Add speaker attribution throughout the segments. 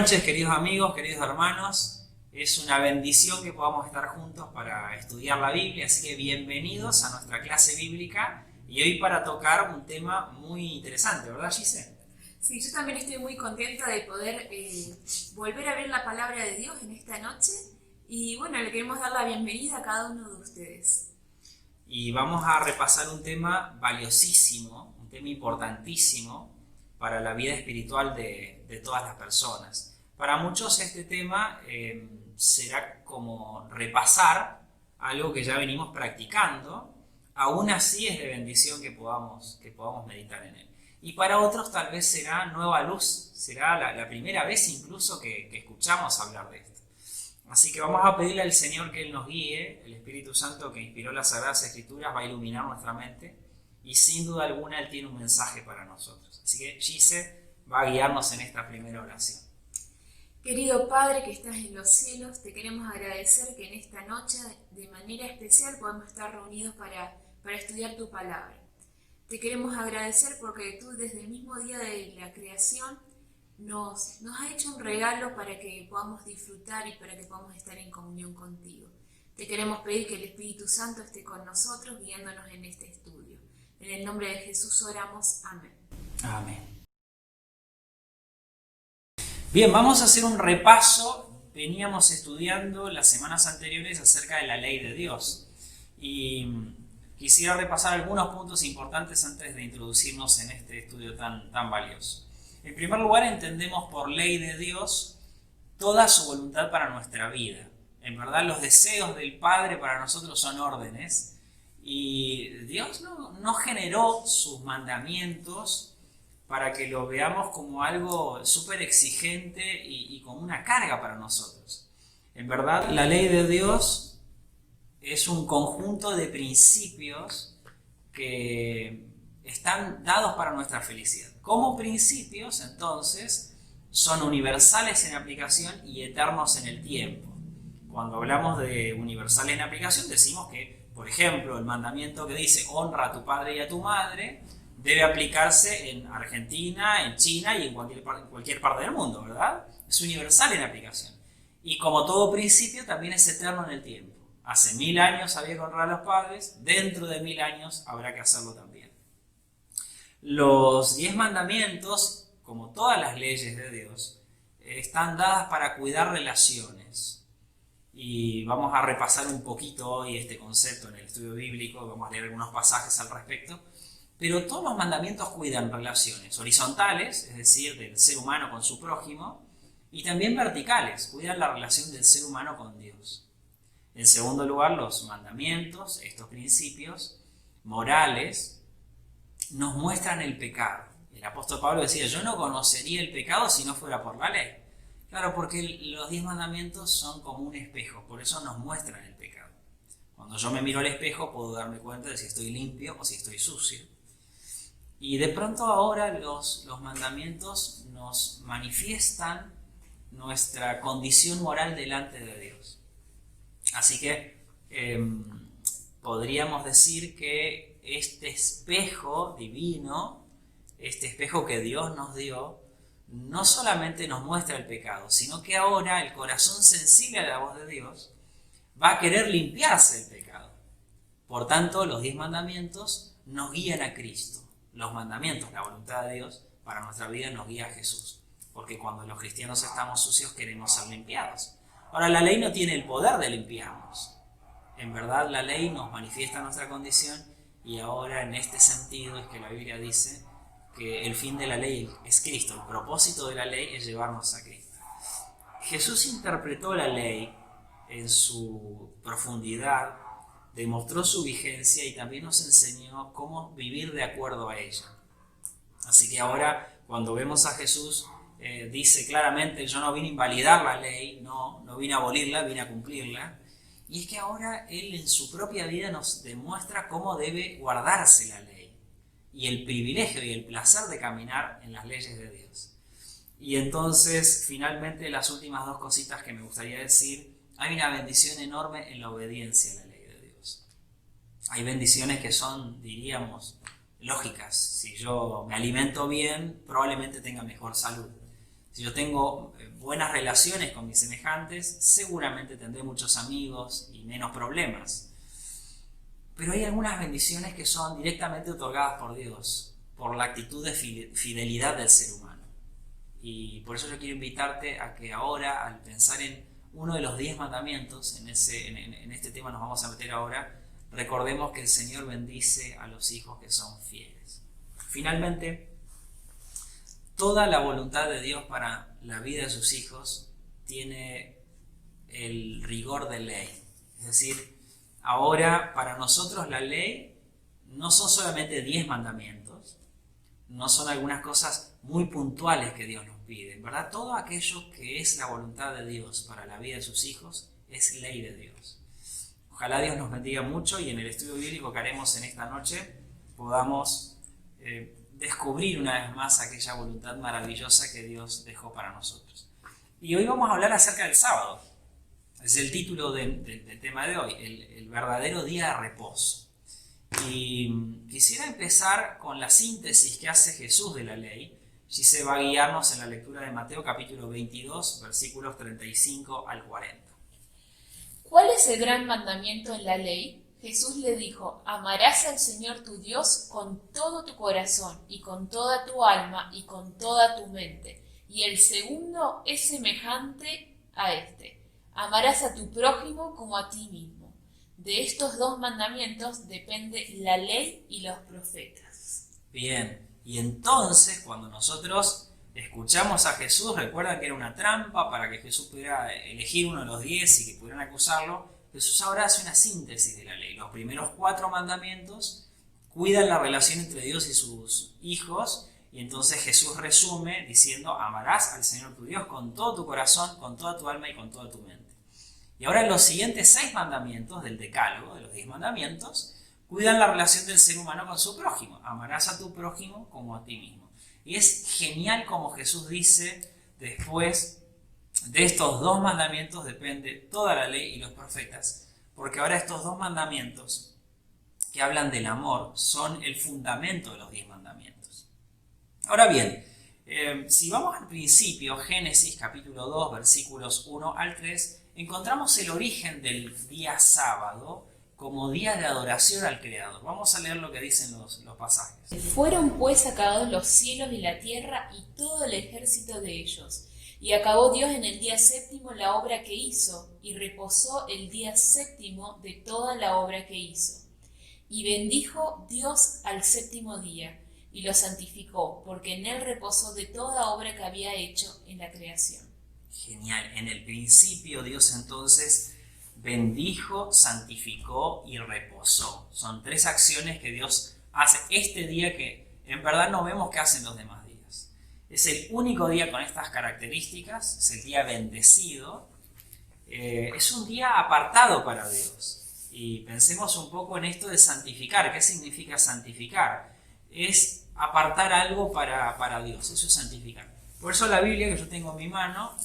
Speaker 1: noches, queridos amigos, queridos hermanos. Es una bendición que podamos estar juntos para estudiar la Biblia, así que bienvenidos a nuestra clase bíblica y hoy para tocar un tema muy interesante, ¿verdad, Gise?
Speaker 2: Sí, yo también estoy muy contenta de poder volver a ver la palabra de Dios en esta noche y bueno, le queremos dar la bienvenida a cada uno de ustedes.
Speaker 1: Y vamos a repasar un tema valiosísimo, un tema importantísimo para la vida espiritual de todas las personas. Para muchos este tema será como repasar algo que ya venimos practicando, aún así es de bendición que podamos meditar en él. Y para otros tal vez será nueva luz, será la primera vez incluso que escuchamos hablar de esto. Así que vamos a pedirle al Señor que Él nos guíe, el Espíritu Santo que inspiró las Sagradas Escrituras va a iluminar nuestra mente y sin duda alguna Él tiene un mensaje para nosotros. Así que Gise va a guiarnos en esta primera oración.
Speaker 2: Querido Padre que estás en los cielos, te queremos agradecer que en esta noche de manera especial podemos estar reunidos para estudiar tu palabra. Te queremos agradecer porque tú desde el mismo día de la creación nos has hecho un regalo para que podamos disfrutar y para que podamos estar en comunión contigo. Te queremos pedir que el Espíritu Santo esté con nosotros guiándonos en este estudio. En el nombre de Jesús oramos. Amén.
Speaker 1: Amén. Bien, vamos a hacer un repaso. Veníamos estudiando las semanas anteriores acerca de la ley de Dios. Y quisiera repasar algunos puntos importantes antes de introducirnos en este estudio tan valioso. En primer lugar, entendemos por ley de Dios toda su voluntad para nuestra vida. En verdad, los deseos del Padre para nosotros son órdenes. Y Dios no generó sus mandamientos para que lo veamos como algo súper exigente y como una carga para nosotros. En verdad, la ley de Dios es un conjunto de principios que están dados para nuestra felicidad. Como principios, entonces, son universales en aplicación y eternos en el tiempo. Cuando hablamos de universales en aplicación, decimos que, por ejemplo, el mandamiento que dice honra a tu padre y a tu madre debe aplicarse en Argentina, en China y en cualquier parte del mundo, ¿verdad? Es universal en aplicación. Y como todo principio, también es eterno en el tiempo. Hace 1000 años había que honrar a los padres, dentro de 1000 años habrá que hacerlo también. Los 10 mandamientos, como todas las leyes de Dios, están dadas para cuidar relaciones. Y vamos a repasar un poquito hoy este concepto en el estudio bíblico, vamos a leer algunos pasajes al respecto. Pero todos los mandamientos cuidan relaciones horizontales, es decir, del ser humano con su prójimo, y también verticales, cuidan la relación del ser humano con Dios. En segundo lugar, los mandamientos, estos principios morales, nos muestran el pecado. El apóstol Pablo decía, yo no conocería el pecado si no fuera por la ley. Claro, porque los 10 mandamientos son como un espejo, por eso nos muestran el pecado. Cuando yo me miro al espejo puedo darme cuenta de si estoy limpio o si estoy sucio. Y de pronto ahora los mandamientos nos manifiestan nuestra condición moral delante de Dios. Así que podríamos decir que este espejo divino, este espejo que Dios nos dio, no solamente nos muestra el pecado, sino que ahora el corazón sensible a la voz de Dios va a querer limpiarse del pecado. Por tanto, los 10 mandamientos nos guían a Cristo. Los mandamientos, la voluntad de Dios para nuestra vida nos guía a Jesús. Porque cuando los cristianos estamos sucios queremos ser limpiados. Ahora, la ley no tiene el poder de limpiarnos. En verdad, la ley nos manifiesta nuestra condición y ahora en este sentido es que la Biblia dice que el fin de la ley es Cristo. El propósito de la ley es llevarnos a Cristo. Jesús interpretó la ley en su profundidad, demostró su vigencia y también nos enseñó cómo vivir de acuerdo a ella. Así que ahora, cuando vemos a Jesús, dice claramente, yo no vine a invalidar la ley, no vine a abolirla, vine a cumplirla. Y es que ahora Él en su propia vida nos demuestra cómo debe guardarse la ley y el privilegio y el placer de caminar en las leyes de Dios. Y entonces, finalmente, las últimas dos cositas que me gustaría decir, hay una bendición enorme en la obediencia a la ley de Dios. Hay bendiciones que son, diríamos, lógicas. Si yo me alimento bien, probablemente tenga mejor salud. Si yo tengo buenas relaciones con mis semejantes, seguramente tendré muchos amigos y menos problemas. Pero hay algunas bendiciones que son directamente otorgadas por Dios, por la actitud de fidelidad del ser humano. Y por eso yo quiero invitarte a que ahora, al pensar en uno de los 10 mandamientos, en este tema nos vamos a meter ahora, recordemos que el Señor bendice a los hijos que son fieles. Finalmente, toda la voluntad de Dios para la vida de sus hijos tiene el rigor de ley. Es decir, ahora para nosotros la ley no son solamente 10 mandamientos, no son algunas cosas muy puntuales que Dios nos pide. En verdad, todo aquello que es la voluntad de Dios para la vida de sus hijos es ley de Dios. Ojalá Dios nos bendiga mucho y en el estudio bíblico que haremos en esta noche podamos descubrir una vez más aquella voluntad maravillosa que Dios dejó para nosotros. Y hoy vamos a hablar acerca del sábado. Es el título del tema de hoy, el verdadero día de reposo. Y quisiera empezar con la síntesis que hace Jesús de la ley. Si se va a guiarnos en la lectura de Mateo capítulo 22, versículos 35 al 40.
Speaker 2: ¿Cuál es el gran mandamiento en la ley? Jesús le dijo: amarás al Señor tu Dios con todo tu corazón y con toda tu alma y con toda tu mente. Y el segundo es semejante a este: amarás a tu prójimo como a ti mismo. De estos 2 mandamientos depende la ley y los profetas.
Speaker 1: Bien, y entonces cuando nosotros escuchamos a Jesús, recuerdan que era una trampa para que Jesús pudiera elegir uno de los 10 y que pudieran acusarlo. Jesús ahora hace una síntesis de la ley. Los primeros 4 mandamientos cuidan la relación entre Dios y sus hijos, y entonces Jesús resume diciendo: amarás al Señor tu Dios con todo tu corazón, con toda tu alma y con toda tu mente. Y ahora los siguientes 6 mandamientos del decálogo, de los 10 mandamientos, cuidan la relación del ser humano con su prójimo. Amarás a tu prójimo como a ti mismo. Y es genial como Jesús dice: después de estos 2 mandamientos depende toda la ley y los profetas, porque ahora estos 2 mandamientos que hablan del amor son el fundamento de los 10 mandamientos. Ahora bien, si vamos al principio, Génesis capítulo 2, versículos 1 al 3, encontramos el origen del día sábado como día de adoración al Creador. Vamos a leer lo que dicen los pasajes.
Speaker 2: Fueron pues sacados los cielos y la tierra y todo el ejército de ellos. Y acabó Dios en el día 7º la obra que hizo, y reposó el día 7º de toda la obra que hizo. Y bendijo Dios al 7º día, y lo santificó, porque en él reposó de toda obra que había hecho en la creación.
Speaker 1: Genial. En el principio Dios entonces bendijo, santificó y reposó. Son 3 acciones que Dios hace este día que en verdad no vemos que hacen los demás días. Es el único día con estas características, es el día bendecido, es un día apartado para Dios. Y pensemos un poco en esto de santificar. ¿Qué significa santificar? Es apartar algo para Dios, eso es santificar. Por eso la Biblia que yo tengo en mi mano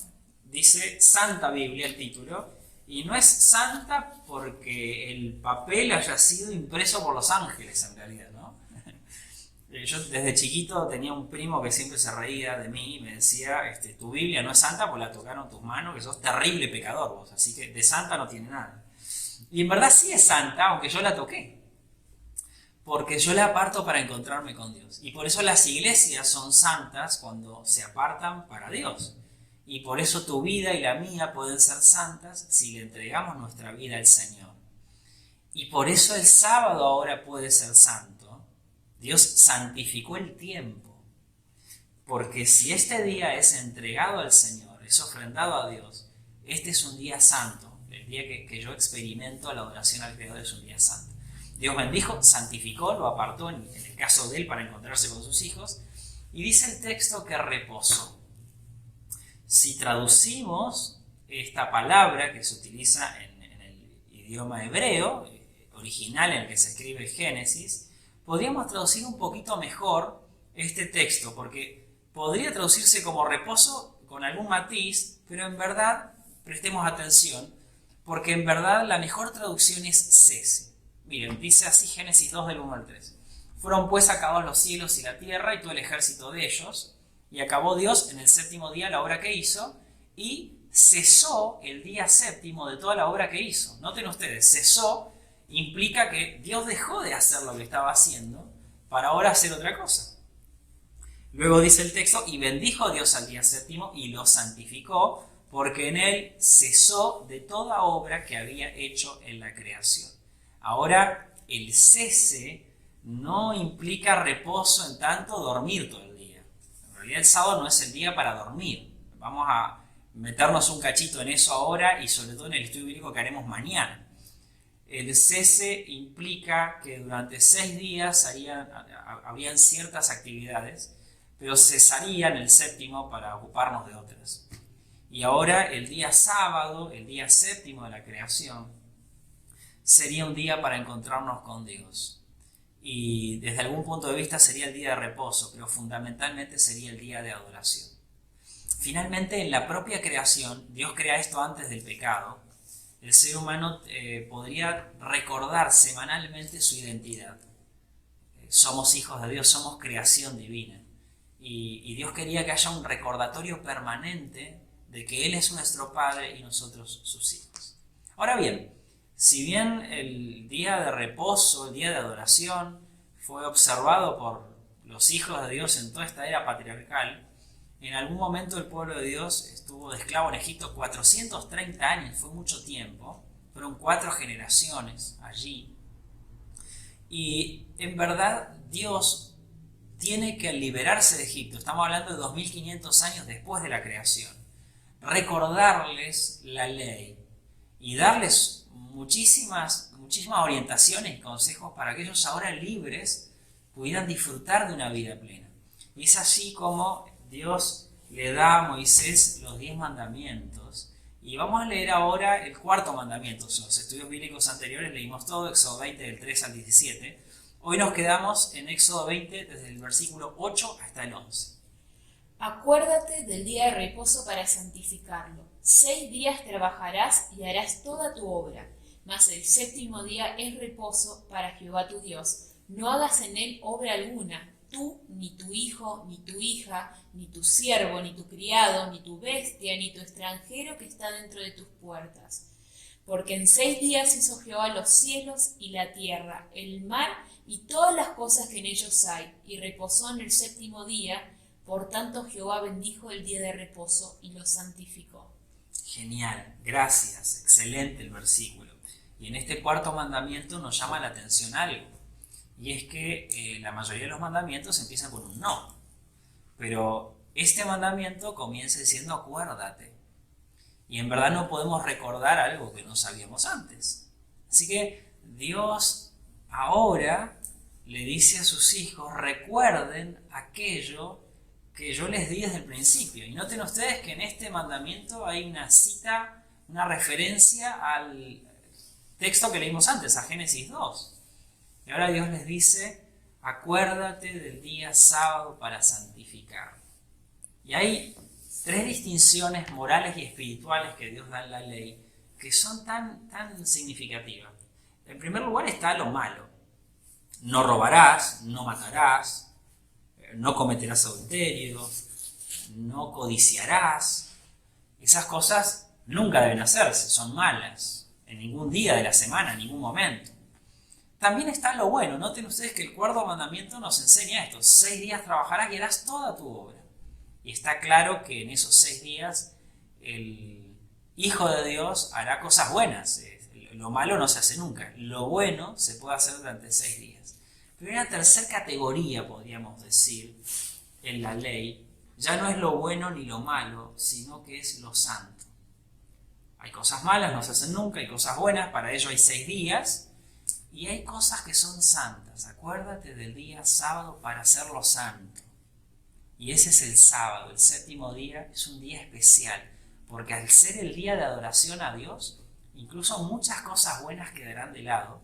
Speaker 1: dice Santa Biblia, el título, y no es santa porque el papel haya sido impreso por los ángeles en realidad, ¿no? Yo desde chiquito tenía un primo que siempre se reía de mí y me decía: tu Biblia no es santa porque la tocaron tus manos, que sos terrible pecador vos, así que de santa no tiene nada. Y en verdad sí es santa, aunque yo la toqué, porque yo la aparto para encontrarme con Dios. Y por eso las iglesias son santas cuando se apartan para Dios. Y por eso tu vida y la mía pueden ser santas si le entregamos nuestra vida al Señor. Y por eso el sábado ahora puede ser santo. Dios santificó el tiempo, porque si este día es entregado al Señor, es ofrendado a Dios, este es un día santo. El día que yo experimento la adoración al Creador es un día santo. Dios bendijo, santificó, lo apartó en el caso de él para encontrarse con sus hijos, y dice el texto que reposó. Si traducimos esta palabra que se utiliza en el idioma hebreo, original en el que se escribe el Génesis, podríamos traducir un poquito mejor este texto, porque podría traducirse como reposo con algún matiz, pero en verdad, prestemos atención, porque en verdad la mejor traducción es cese. Miren, dice así Génesis 2 del 1 al 3. Fueron pues sacados los cielos y la tierra y todo el ejército de ellos, y acabó Dios en el séptimo día la obra que hizo y cesó el día séptimo de toda la obra que hizo. Noten ustedes, cesó implica que Dios dejó de hacer lo que estaba haciendo para ahora hacer otra cosa. Luego dice el texto, y bendijo Dios al día séptimo y lo santificó, porque en él cesó de toda obra que había hecho en la creación. Ahora, el cese no implica reposo en tanto dormir todo el día. En realidad el sábado no es el día para dormir. Vamos a meternos un cachito en eso ahora y sobre todo en el estudio bíblico que haremos mañana. El cese implica que durante 6 días habrían ciertas actividades, pero cesarían el séptimo para ocuparnos de otras. Y ahora el día sábado, el día séptimo de la creación, sería un día para encontrarnos con Dios. Y desde algún punto de vista sería el día de reposo, pero fundamentalmente sería el día de adoración. Finalmente, en la propia creación, Dios crea esto antes del pecado. El ser humano podría recordar semanalmente su identidad. Somos hijos de Dios, somos creación divina. Y Dios quería que haya un recordatorio permanente de que Él es nuestro Padre y nosotros sus hijos. Ahora bien, si bien el día de reposo, el día de adoración, fue observado por los hijos de Dios en toda esta era patriarcal, en algún momento el pueblo de Dios estuvo de esclavo en Egipto 430 años, fue mucho tiempo, fueron 4 generaciones allí. Y en verdad Dios tiene que liberarse de Egipto, estamos hablando de 2500 años después de la creación, recordarles la ley y darles muchísimas orientaciones y consejos para que ellos ahora libres pudieran disfrutar de una vida plena. Y es así como Dios le da a Moisés los 10 mandamientos. Y vamos a leer ahora el 4.º mandamiento. En los estudios bíblicos anteriores leímos todo, Éxodo 20 del 3 al 17. Hoy nos quedamos en Éxodo 20 desde el versículo 8 hasta el 11.
Speaker 2: Acuérdate del día de reposo para santificarlo. 6 días trabajarás y harás toda tu obra, mas el séptimo día es reposo para Jehová tu Dios. No hagas en él obra alguna, tú, ni tu hijo, ni tu hija, ni tu siervo, ni tu criado, ni tu bestia, ni tu extranjero que está dentro de tus puertas. Porque en 6 días hizo Jehová los cielos y la tierra, el mar y todas las cosas que en ellos hay, y reposó en el séptimo día. Por tanto Jehová bendijo el día de reposo y lo santificó.
Speaker 1: Genial, gracias, excelente el versículo. Y en este 4.º mandamiento nos llama la atención algo. Y es que la mayoría de los mandamientos empiezan con un no. Pero este mandamiento comienza diciendo acuérdate. Y en verdad no podemos recordar algo que no sabíamos antes. Así que Dios ahora le dice a sus hijos, recuerden aquello que yo les di desde el principio. Y noten ustedes que en este mandamiento hay una cita, una referencia al texto que leímos antes, a Génesis 2. Y ahora Dios les dice, acuérdate del día sábado para santificarlo. Y hay 3 distinciones morales y espirituales que Dios da en la ley que son tan significativas. En primer lugar está lo malo. No robarás, no matarás, no cometerás adulterio, no codiciarás. Esas cosas nunca deben hacerse, son malas, en ningún día de la semana, en ningún momento. También está lo bueno. Noten ustedes que el 4.º mandamiento nos enseña esto. 6 días trabajarás y harás toda tu obra. Y está claro que en esos 6 días el Hijo de Dios hará cosas buenas. Lo malo no se hace nunca. Lo bueno se puede hacer durante 6 días. Pero hay una tercera categoría, podríamos decir, en la ley. Ya no es lo bueno ni lo malo, sino que es lo santo. Hay cosas malas, no se hacen nunca. Hay cosas buenas, para ello hay 6 días. Y hay cosas que son santas. Acuérdate del día sábado para hacerlo santo. Y ese es el sábado, el séptimo día, es un día especial. Porque al ser el día de adoración a Dios, incluso muchas cosas buenas quedarán de lado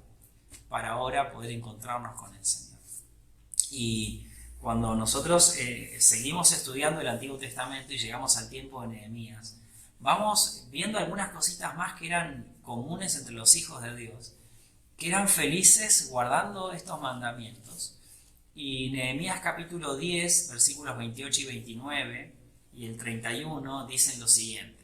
Speaker 1: para ahora poder encontrarnos con el Señor. Y cuando nosotros seguimos estudiando el Antiguo Testamento y llegamos al tiempo de Nehemías, vamos viendo algunas cositas más que eran comunes entre los hijos de Dios, que eran felices guardando estos mandamientos Y Nehemías capítulo 10, versículos 28 y 29 y el 31 dicen lo siguiente.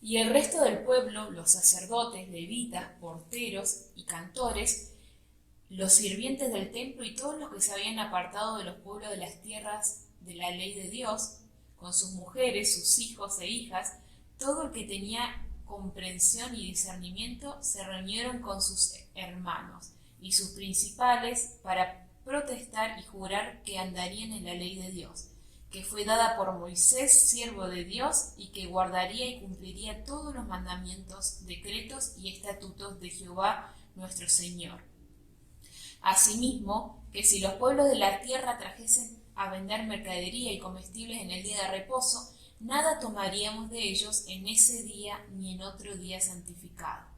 Speaker 2: Y el resto del pueblo, los sacerdotes, levitas, porteros y cantores, los sirvientes del templo y todos los que se habían apartado de los pueblos de las tierras de la ley de Dios, con sus mujeres, sus hijos e hijas, todo el que tenía comprensión y discernimiento, se reunieron con sus hermanos y sus principales para protestar y jurar que andarían en la ley de Dios, que fue dada por Moisés, siervo de Dios, y que guardaría y cumpliría todos los mandamientos, decretos y estatutos de Jehová nuestro Señor. Asimismo, que si los pueblos de la tierra trajesen a vender mercadería y comestibles en el día de reposo, nada tomaríamos de ellos en ese día ni en otro día santificado.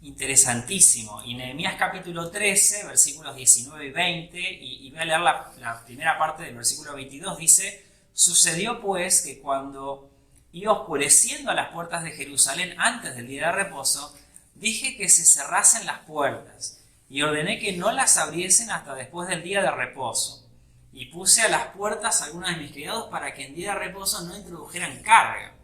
Speaker 1: Interesantísimo. Y Nehemías capítulo 13, versículos 19 y 20, y voy a leer la primera parte del versículo 22, dice: sucedió pues que cuando iba oscureciendo a las puertas de Jerusalén antes del día de reposo, dije que se cerrasen las puertas, y ordené que no las abriesen hasta después del día de reposo. Y puse a las puertas a algunos de mis criados para que en día de reposo no introdujeran carga.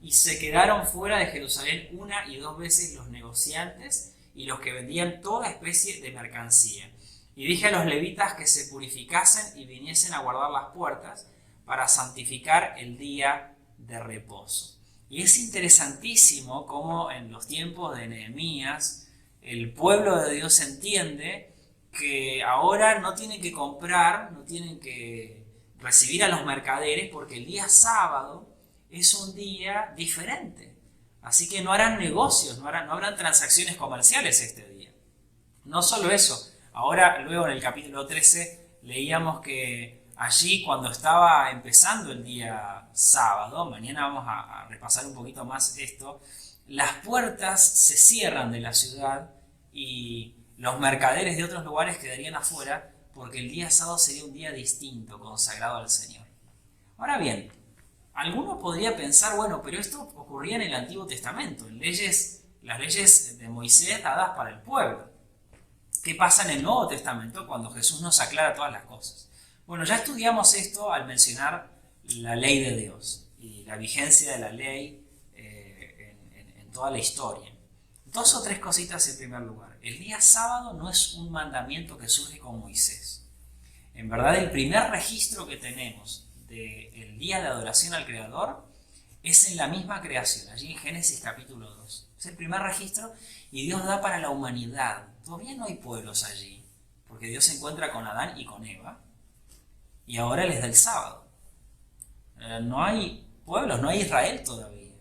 Speaker 1: Y se quedaron fuera de Jerusalén 1 y 2 veces los negociantes y los que vendían toda especie de mercancía. Y dije a los levitas que se purificasen y viniesen a guardar las puertas para santificar el día de reposo. Y es interesantísimo cómo en los tiempos de Nehemías el pueblo de Dios entiende que ahora no tienen que comprar, no tienen que recibir a los mercaderes, porque el día sábado es un día diferente. Así que no harán negocios, no habrán transacciones comerciales este día. No solo eso, ahora luego en el capítulo 13 leíamos que allí cuando estaba empezando el día sábado, mañana vamos a repasar un poquito más esto, las puertas se cierran de la ciudad y los mercaderes de otros lugares quedarían afuera porque el día sábado sería un día distinto, consagrado al Señor. Ahora bien, alguno podría pensar, bueno, pero esto ocurría en el Antiguo Testamento, en las leyes de Moisés dadas para el pueblo. ¿Qué pasa en el Nuevo Testamento cuando Jesús nos aclara todas las cosas? Bueno, ya estudiamos esto al mencionar la ley de Dios y la vigencia de la ley en toda la historia. 2 o 3 cositas en primer lugar. El día sábado no es un mandamiento que surge con Moisés. En verdad, el primer registro que tenemos del día de adoración al Creador es en la misma creación, allí en Génesis capítulo 2. Es el primer registro y Dios da para la humanidad. Todavía no hay pueblos allí, porque Dios se encuentra con Adán y con Eva, y ahora les da el sábado. No hay pueblos, no hay Israel todavía.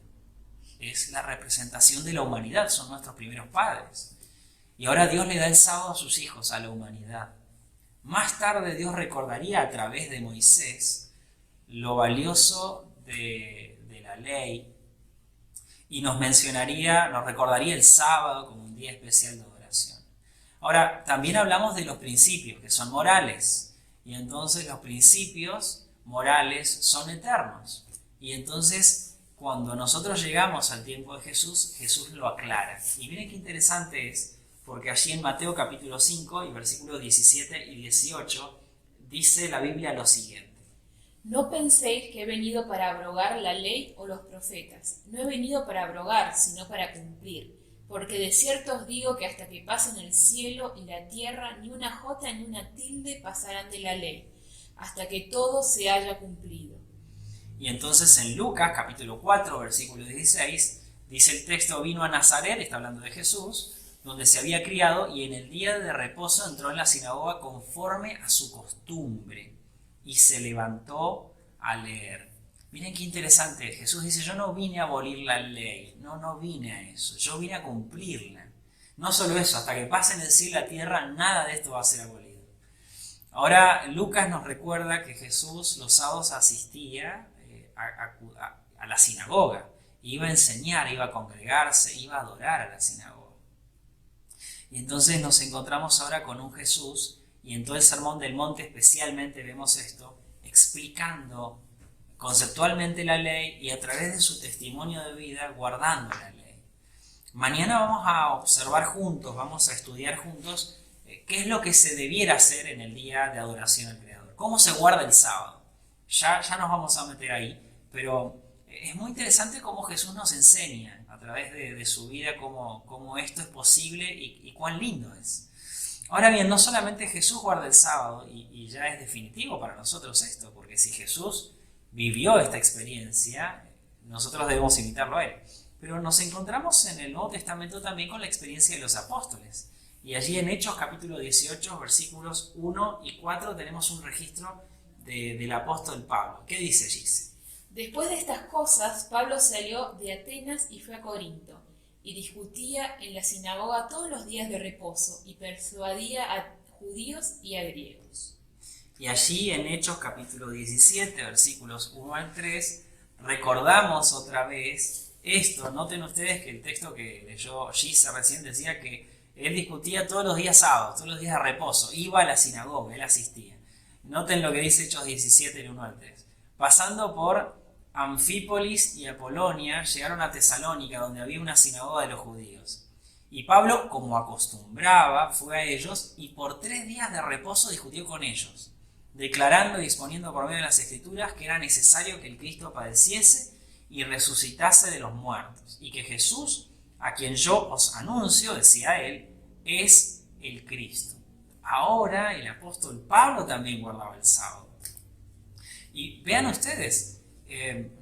Speaker 1: Es la representación de la humanidad, son nuestros primeros padres. Y ahora Dios le da el sábado a sus hijos, a la humanidad. Más tarde Dios recordaría a través de Moisés lo valioso de la ley y nos recordaría el sábado como un día especial de adoración. Ahora, también hablamos de los principios, que son morales, y entonces los principios morales son eternos. Y entonces, cuando nosotros llegamos al tiempo de Jesús, Jesús lo aclara. Y miren qué interesante es, porque allí en Mateo capítulo 5 y versículos 17 y 18 dice la Biblia lo siguiente:
Speaker 2: no penséis que he venido para abrogar la ley o los profetas. No he venido para abrogar, sino para cumplir. Porque de cierto os digo que hasta que pasen el cielo y la tierra, ni una jota ni una tilde pasarán de la ley, hasta que todo se haya cumplido.
Speaker 1: Y entonces en Lucas capítulo 4 versículo 16 dice el texto: vino a Nazaret, está hablando de Jesús, donde se había criado, y en el día de reposo entró en la sinagoga conforme a su costumbre y se levantó a leer. Miren qué interesante. Jesús dice: yo no vine a abolir la ley, no vine a eso, yo vine a cumplirla. No solo eso, hasta que pasen el cielo y la tierra, nada de esto va a ser abolido. Ahora Lucas nos recuerda que Jesús los sábados asistía a la sinagoga, iba a enseñar, iba a congregarse, iba a adorar a la sinagoga. Y entonces nos encontramos ahora con un Jesús, y en todo el Sermón del Monte especialmente vemos esto, explicando conceptualmente la ley y a través de su testimonio de vida guardando la ley. Mañana vamos a observar juntos, vamos a estudiar juntos ¿qué es lo que se debiera hacer en el día de adoración al Creador? ¿Cómo se guarda el sábado? Ya nos vamos a meter ahí, pero es muy interesante cómo Jesús nos enseña a través de su vida cómo esto es posible y cuán lindo es. Ahora bien, no solamente Jesús guarda el sábado y ya es definitivo para nosotros esto, porque si Jesús vivió esta experiencia, nosotros debemos imitarlo a Él. Pero nos encontramos en el Nuevo Testamento también con la experiencia de los apóstoles. Y allí en Hechos capítulo 18, versículos 1 y 4 tenemos un registro del apóstol Pablo. ¿Qué dice allí?
Speaker 2: Después de estas cosas, Pablo salió de Atenas y fue a Corinto, y discutía en la sinagoga todos los días de reposo, y persuadía a judíos y a griegos.
Speaker 1: Y allí en Hechos capítulo 17, versículos 1 al 3, recordamos otra vez esto. Noten ustedes que el texto que leyó Gise recién decía que él discutía todos los días sábados, todos los días de reposo, iba a la sinagoga, él asistía. Noten lo que dice Hechos 17, del 1 al 3. Pasando por Anfípolis y Apolonia, llegaron a Tesalónica, donde había una sinagoga de los judíos. Y Pablo, como acostumbraba, fue a ellos y por 3 días de reposo discutió con ellos, declarando y exponiendo por medio de las Escrituras que era necesario que el Cristo padeciese y resucitase de los muertos, y que Jesús, a quien yo os anuncio, decía él, es el Cristo. Ahora el apóstol Pablo también guardaba el sábado. Y vean ustedes,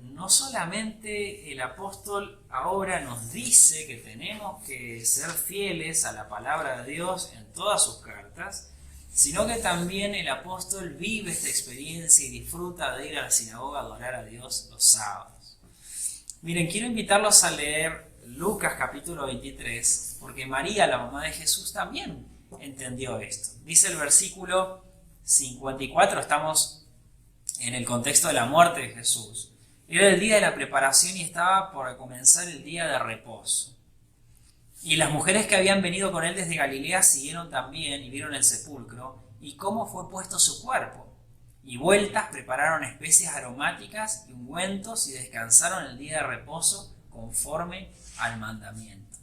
Speaker 1: no solamente el apóstol ahora nos dice que tenemos que ser fieles a la palabra de Dios en todas sus cartas, sino que también el apóstol vive esta experiencia y disfruta de ir a la sinagoga a adorar a Dios los sábados. Miren, quiero invitarlos a leer Lucas capítulo 23, porque María, la mamá de Jesús, también entendió esto. Dice el versículo 54, estamos en el contexto de la muerte de Jesús. Era el día de la preparación y estaba por comenzar el día de reposo. Y las mujeres que habían venido con él desde Galilea siguieron también y vieron el sepulcro y cómo fue puesto su cuerpo. Y vueltas prepararon especias aromáticas y ungüentos y descansaron el día de reposo conforme al mandamiento.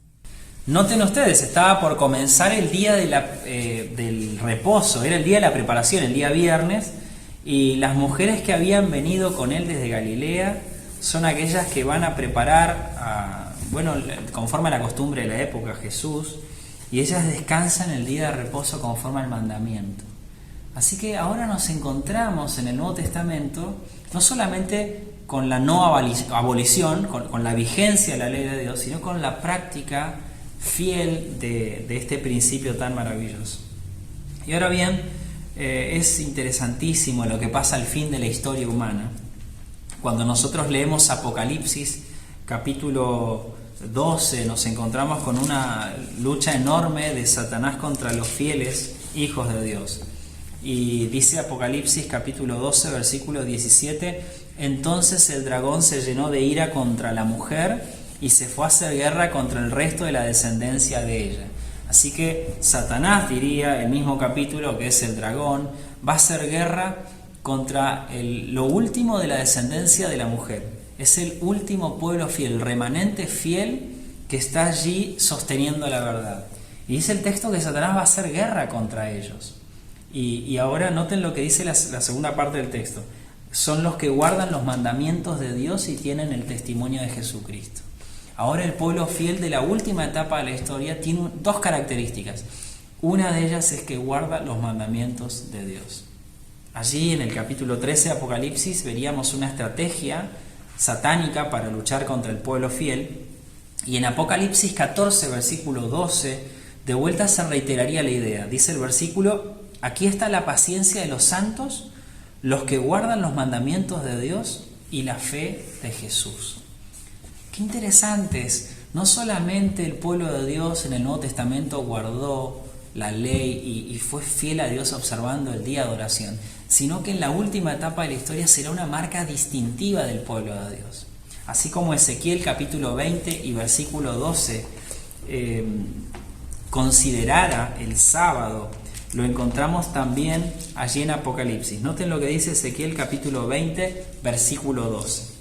Speaker 1: Noten ustedes, estaba por comenzar el día del reposo, era el día de la preparación, el día viernes, y las mujeres que habían venido con él desde Galilea son aquellas que van a preparar, conforme a la costumbre de la época, Jesús, y ellas descansan el día de reposo conforme al mandamiento. Así que ahora nos encontramos en el Nuevo Testamento no solamente con la no abolición, con la vigencia de la ley de Dios, sino con la práctica fiel de este principio tan maravilloso. Y ahora bien, es interesantísimo lo que pasa al fin de la historia humana. Cuando nosotros leemos Apocalipsis capítulo 12, nos encontramos con una lucha enorme de Satanás contra los fieles hijos de Dios. Y dice Apocalipsis capítulo 12, versículo 17, entonces el dragón se llenó de ira contra la mujer y se fue a hacer guerra contra el resto de la descendencia de ella. Así que Satanás, diría el mismo capítulo, que es el dragón, va a hacer guerra contra lo último de la descendencia de la mujer. Es el último pueblo fiel, el remanente fiel que está allí sosteniendo la verdad. Y dice el texto que Satanás va a hacer guerra contra ellos. Y ahora noten lo que dice la segunda parte del texto. Son los que guardan los mandamientos de Dios y tienen el testimonio de Jesucristo. Ahora el pueblo fiel de la última etapa de la historia tiene 2 características. Una de ellas es que guarda los mandamientos de Dios. Allí en el capítulo 13 de Apocalipsis veríamos una estrategia satánica para luchar contra el pueblo fiel. Y en Apocalipsis 14, versículo 12, de vuelta se reiteraría la idea. Dice el versículo, aquí está la paciencia de los santos, los que guardan los mandamientos de Dios y la fe de Jesús. Qué interesante es, no solamente el pueblo de Dios en el Nuevo Testamento guardó la ley y fue fiel a Dios observando el día de adoración, sino que en la última etapa de la historia será una marca distintiva del pueblo de Dios. Así como Ezequiel capítulo 20 y versículo 12 considerara el sábado, lo encontramos también allí en Apocalipsis. Noten lo que dice Ezequiel capítulo 20, versículo 12.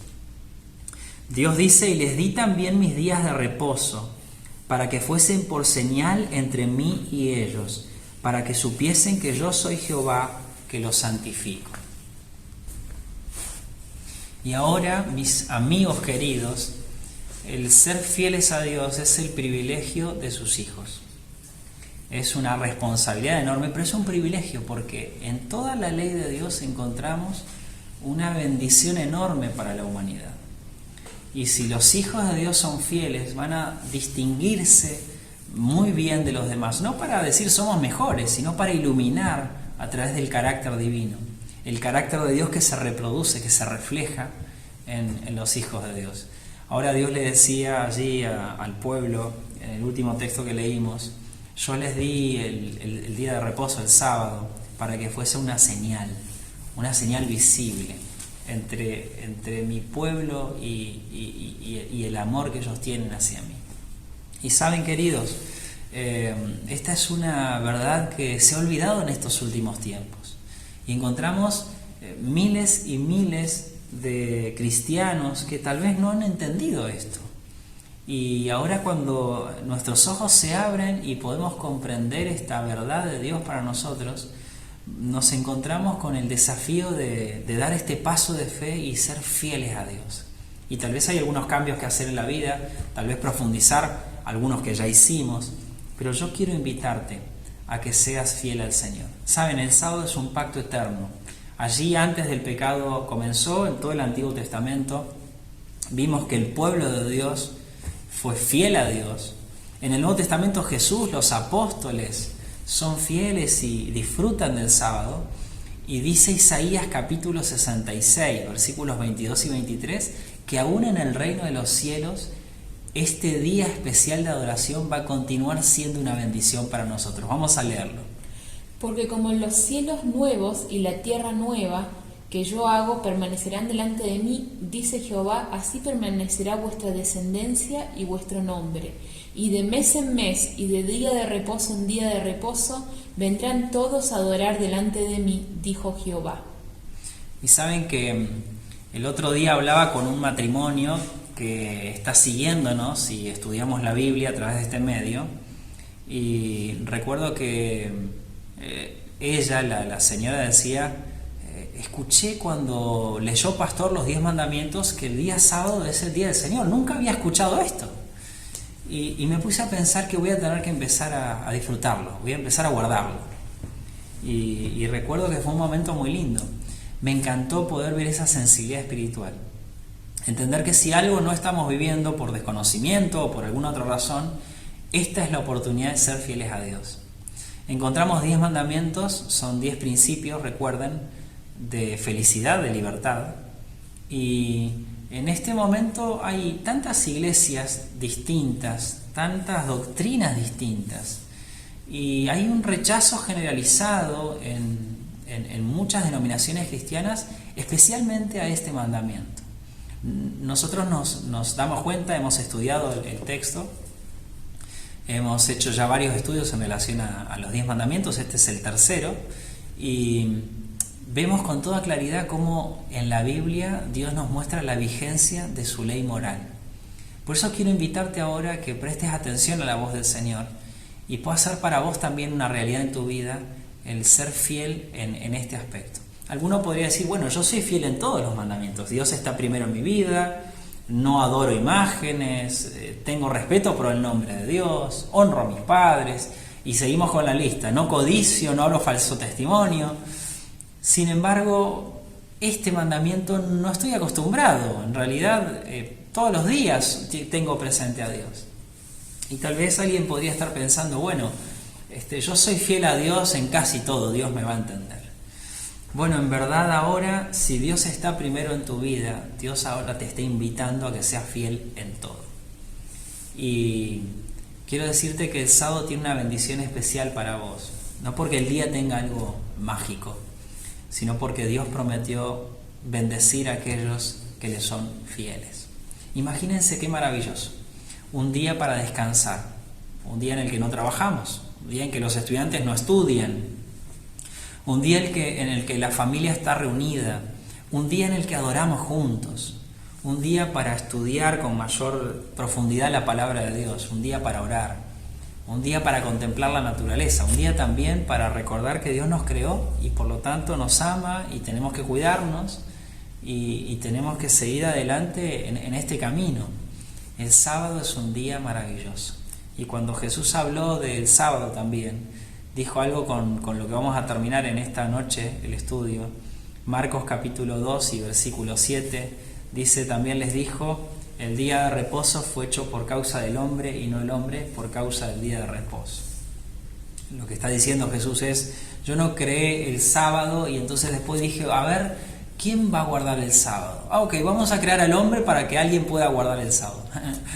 Speaker 1: Dios dice, y les di también mis días de reposo, para que fuesen por señal entre mí y ellos, para que supiesen que yo soy Jehová, que los santifico. Y ahora, mis amigos queridos, el ser fieles a Dios es el privilegio de sus hijos. Es una responsabilidad enorme, pero es un privilegio porque en toda la ley de Dios encontramos una bendición enorme para la humanidad. Y si los hijos de Dios son fieles, van a distinguirse muy bien de los demás, no para decir somos mejores, sino para iluminar a través del carácter divino, el carácter de Dios que se reproduce, que se refleja en los hijos de Dios. Ahora Dios le decía allí al pueblo, en el último texto que leímos, yo les di el día de reposo, el sábado, para que fuese una señal visible entre mi pueblo y el amor que ellos tienen hacia mí. Y saben, queridos, esta es una verdad que se ha olvidado en estos últimos tiempos. Y encontramos miles y miles de cristianos que tal vez no han entendido esto. Y ahora cuando nuestros ojos se abren y podemos comprender esta verdad de Dios para nosotros, nos encontramos con el desafío de dar este paso de fe y ser fieles a Dios. Y tal vez hay algunos cambios que hacer en la vida, tal vez profundizar algunos que ya hicimos, pero yo quiero invitarte a que seas fiel al Señor. Saben, el sábado es un pacto eterno. Allí antes del pecado comenzó, en todo el Antiguo Testamento, vimos que el pueblo de Dios fue fiel a Dios. En el Nuevo Testamento Jesús, los apóstoles, son fieles y disfrutan del sábado. Y dice Isaías capítulo 66, versículos 22 y 23, que aún en el reino de los cielos, este día especial de adoración va a continuar siendo una bendición para nosotros. Vamos a leerlo.
Speaker 2: Porque como los cielos nuevos y la tierra nueva que yo hago permanecerán delante de mí, dice Jehová, así permanecerá vuestra descendencia y vuestro nombre. Y de mes en mes y de día de reposo en día de reposo vendrán todos a adorar delante de mí, dijo Jehová.
Speaker 1: Y saben que el otro día hablaba con un matrimonio que está siguiéndonos y estudiamos la Biblia a través de este medio, y recuerdo que ella, la señora, decía, escuché cuando leyó Pastor los 10 mandamientos que el día sábado es el día del Señor, nunca había escuchado esto. Y me puse a pensar que voy a tener que empezar a disfrutarlo, voy a empezar a guardarlo. Y recuerdo que fue un momento muy lindo. Me encantó poder ver esa sensibilidad espiritual. Entender que si algo no estamos viviendo por desconocimiento o por alguna otra razón, esta es la oportunidad de ser fieles a Dios. Encontramos 10 mandamientos, son 10 principios, recuerden, de felicidad, de libertad. Y en este momento hay tantas iglesias distintas, tantas doctrinas distintas, y hay un rechazo generalizado en muchas denominaciones cristianas, especialmente a este mandamiento. Nosotros nos damos cuenta, hemos estudiado el texto, hemos hecho ya varios estudios en relación a los 10 mandamientos, este es el tercero, y vemos con toda claridad cómo en la Biblia Dios nos muestra la vigencia de su ley moral. Por eso quiero invitarte ahora a que prestes atención a la voz del Señor y pueda ser para vos también una realidad en tu vida el ser fiel en este aspecto. Alguno podría decir, bueno, yo soy fiel en todos los mandamientos, Dios está primero en mi vida, no adoro imágenes, tengo respeto por el nombre de Dios, honro a mis padres, y seguimos con la lista, no codicio, no hablo falso testimonio. Sin embargo, este mandamiento no estoy acostumbrado, en realidad todos los días tengo presente a Dios. Y tal vez alguien podría estar pensando, bueno, yo soy fiel a Dios en casi todo, Dios me va a entender. Bueno, en verdad ahora, si Dios está primero en tu vida, Dios ahora te está invitando a que seas fiel en todo. Y quiero decirte que el sábado tiene una bendición especial para vos, no porque el día tenga algo mágico, sino porque Dios prometió bendecir a aquellos que le son fieles. Imagínense qué maravilloso, un día para descansar, un día en el que no trabajamos, un día en que los estudiantes no estudian, un día en el que la familia está reunida, un día en el que adoramos juntos, un día para estudiar con mayor profundidad la palabra de Dios, un día para orar, un día para contemplar la naturaleza, un día también para recordar que Dios nos creó y por lo tanto nos ama y tenemos que cuidarnos y tenemos que seguir adelante en este camino. El sábado es un día maravilloso. Y cuando Jesús habló del sábado también, dijo algo con lo que vamos a terminar en esta noche el estudio. Marcos capítulo 2 y versículo 7 dice: también les dijo, el día de reposo fue hecho por causa del hombre y no el hombre por causa del día de reposo. Lo que está diciendo Jesús es: yo no creé el sábado y entonces después dije, a ver, ¿quién va a guardar el sábado? Ok, vamos a crear al hombre para que alguien pueda guardar el sábado.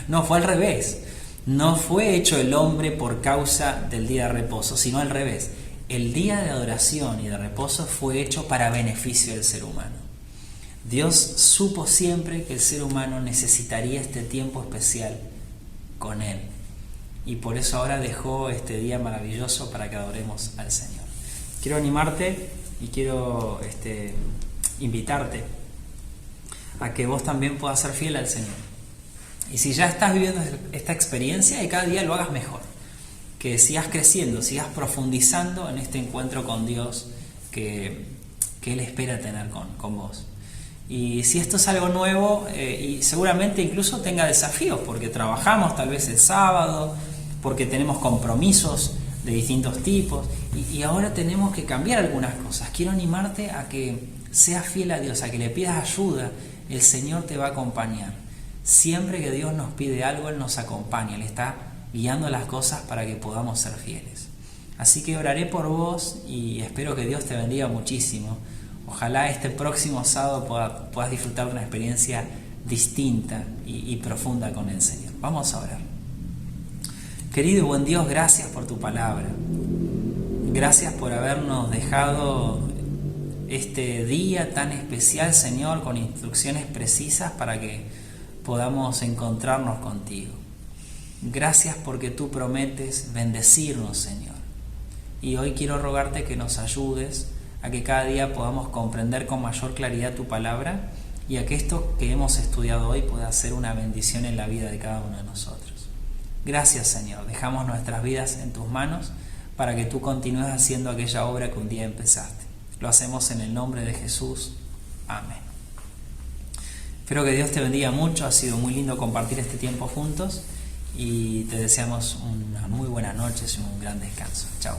Speaker 1: No, fue al revés. No fue hecho el hombre por causa del día de reposo, sino al revés. El día de adoración y de reposo fue hecho para beneficio del ser humano. Dios supo siempre que el ser humano necesitaría este tiempo especial con Él. Y por eso ahora dejó este día maravilloso para que adoremos al Señor. Quiero animarte y quiero invitarte a que vos también puedas ser fiel al Señor. Y si ya estás viviendo esta experiencia, que cada día lo hagas mejor. Que sigas creciendo, sigas profundizando en este encuentro con Dios que Él espera tener con vos. Y si esto es algo nuevo, y seguramente incluso tenga desafíos, porque trabajamos tal vez el sábado, porque tenemos compromisos de distintos tipos, y ahora tenemos que cambiar algunas cosas. Quiero animarte a que seas fiel a Dios, a que le pidas ayuda. El Señor te va a acompañar. Siempre que Dios nos pide algo, Él nos acompaña, Él está guiando las cosas para que podamos ser fieles. Así que oraré por vos y espero que Dios te bendiga muchísimo. Ojalá este próximo sábado puedas disfrutar de una experiencia distinta y profunda con el Señor. Vamos a orar. Querido y buen Dios, gracias por tu palabra. Gracias por habernos dejado este día tan especial, Señor, con instrucciones precisas para que podamos encontrarnos contigo. Gracias porque tú prometes bendecirnos, Señor. Y hoy quiero rogarte que nos ayudes a que cada día podamos comprender con mayor claridad tu palabra y a que esto que hemos estudiado hoy pueda ser una bendición en la vida de cada uno de nosotros. Gracias, Señor. Dejamos nuestras vidas en tus manos para que tú continúes haciendo aquella obra que un día empezaste. Lo hacemos en el nombre de Jesús. Amén. Espero que Dios te bendiga mucho. Ha sido muy lindo compartir este tiempo juntos y te deseamos una muy buena noche y un gran descanso. Chao.